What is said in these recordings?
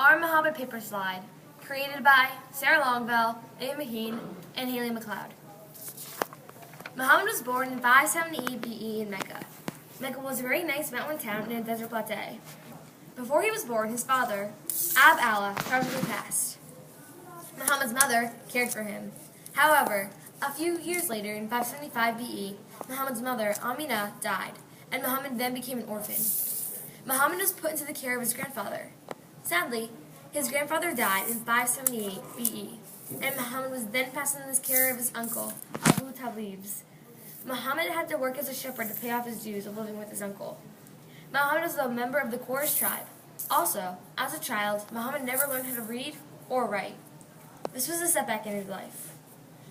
Our Muhammad Paper Slide, created by Sarah Longville, Amy Maheen, and Haley McLeod. Muhammad was born in 570 BE in Mecca. Mecca was a very nice mountain town in a desert plateau. Before he was born, his father, Allah, tragically passed. Muhammad's mother cared for him. However, a few years later, in 575 BE, Muhammad's mother, Amina, died, and Muhammad then became an orphan. Muhammad was put into the care of his grandfather. Sadly, his grandfather died in 578 BE, and Muhammad was then passed into the care of his uncle, Abu Talib's. Muhammad had to work as a shepherd to pay off his dues of living with his uncle. Muhammad was a member of the Quraysh tribe. Also, as a child, Muhammad never learned how to read or write. This was a setback in his life.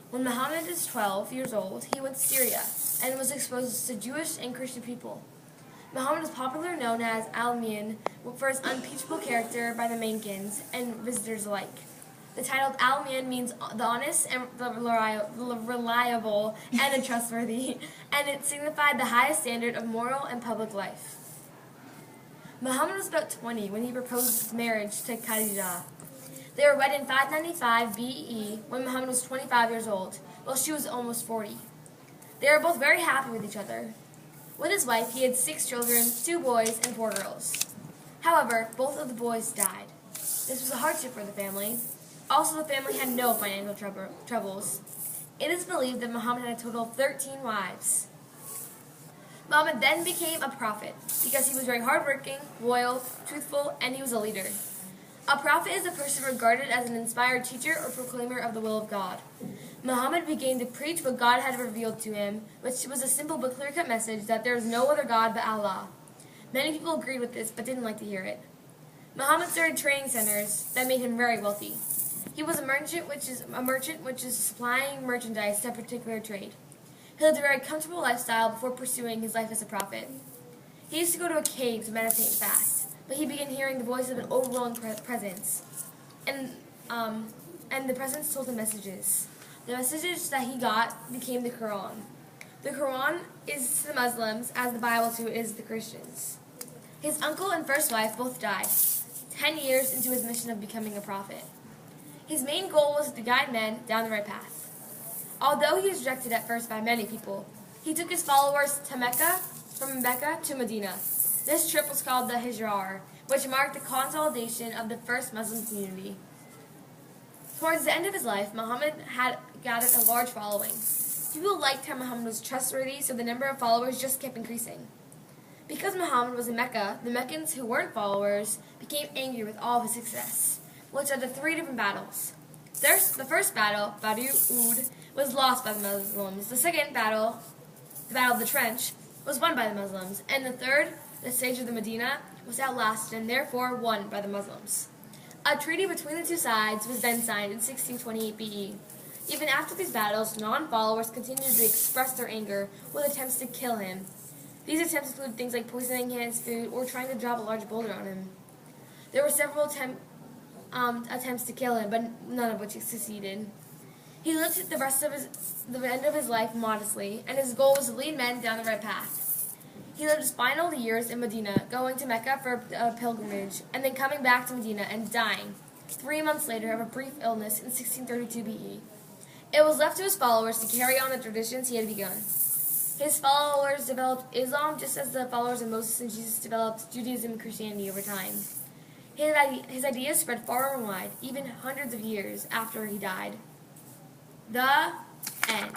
When Muhammad was 12 years old, he went to Syria and was exposed to Jewish and Christian people. Muhammad was popularly known as Al-Amin for his unimpeachable character by the Meccans and visitors alike. The title Al-Amin means the honest and the reliable and the trustworthy, and it signified the highest standard of moral and public life. Muhammad was about 20 when he proposed his marriage to Khadijah. They were wed in 595 BE when Muhammad was 25 years old, while she was almost 40. They were both very happy with each other. With his wife, he had 6 children, 2 boys and 4 girls. However, both of the boys died. This was a hardship for the family. Also, the family had no financial troubles. It is believed that Muhammad had a total of 13 wives. Muhammad then became a prophet because he was very hardworking, loyal, truthful, and he was a leader. A prophet is a person regarded as an inspired teacher or proclaimer of the will of God. Muhammad began to preach what God had revealed to him, which was a simple but clear-cut message that there is no other God but Allah. Many people agreed with this but didn't like to hear it. Muhammad started training centers that made him very wealthy. He was a merchant which is supplying merchandise to a particular trade. He lived a very comfortable lifestyle before pursuing his life as a prophet. He used to go to a cave to meditate and fast, but he began hearing the voice of an overwhelming presence, and the presence told him messages. The messages that he got became the Quran. The Quran is to the Muslims as the Bible to is the Christians. His uncle and first wife both died, 10 years into his mission of becoming a prophet. His main goal was to guide men down the right path. Although he was rejected at first by many people, he took his followers to Mecca, from Mecca to Medina. This trip was called the Hijra, which marked the consolidation of the first Muslim community. Towards the end of his life, Muhammad had gathered a large following. People liked how Muhammad was trustworthy, so the number of followers just kept increasing. Because Muhammad was in Mecca, the Meccans who weren't followers became angry with all of his success, which led to 3 different battles. The first battle, Badr Uhud, was lost by the Muslims. The second battle, the Battle of the Trench, was won by the Muslims. And the third, the Siege of the Medina, was outlasted and therefore won by the Muslims. A treaty between the two sides was then signed in 1628 BE. Even after these battles, non-followers continued to express their anger with attempts to kill him. These attempts included things like poisoning his food or trying to drop a large boulder on him. There were several attempts to kill him, but none of which succeeded. He lived the end of his life modestly, and his goal was to lead men down the right path. He lived his final years in Medina, going to Mecca for a pilgrimage, and then coming back to Medina and dying 3 months later of a brief illness in 1632 BE. It was left to his followers to carry on the traditions he had begun. His followers developed Islam just as the followers of Moses and Jesus developed Judaism and Christianity over time. His ideas spread far and wide, even hundreds of years after he died. The end.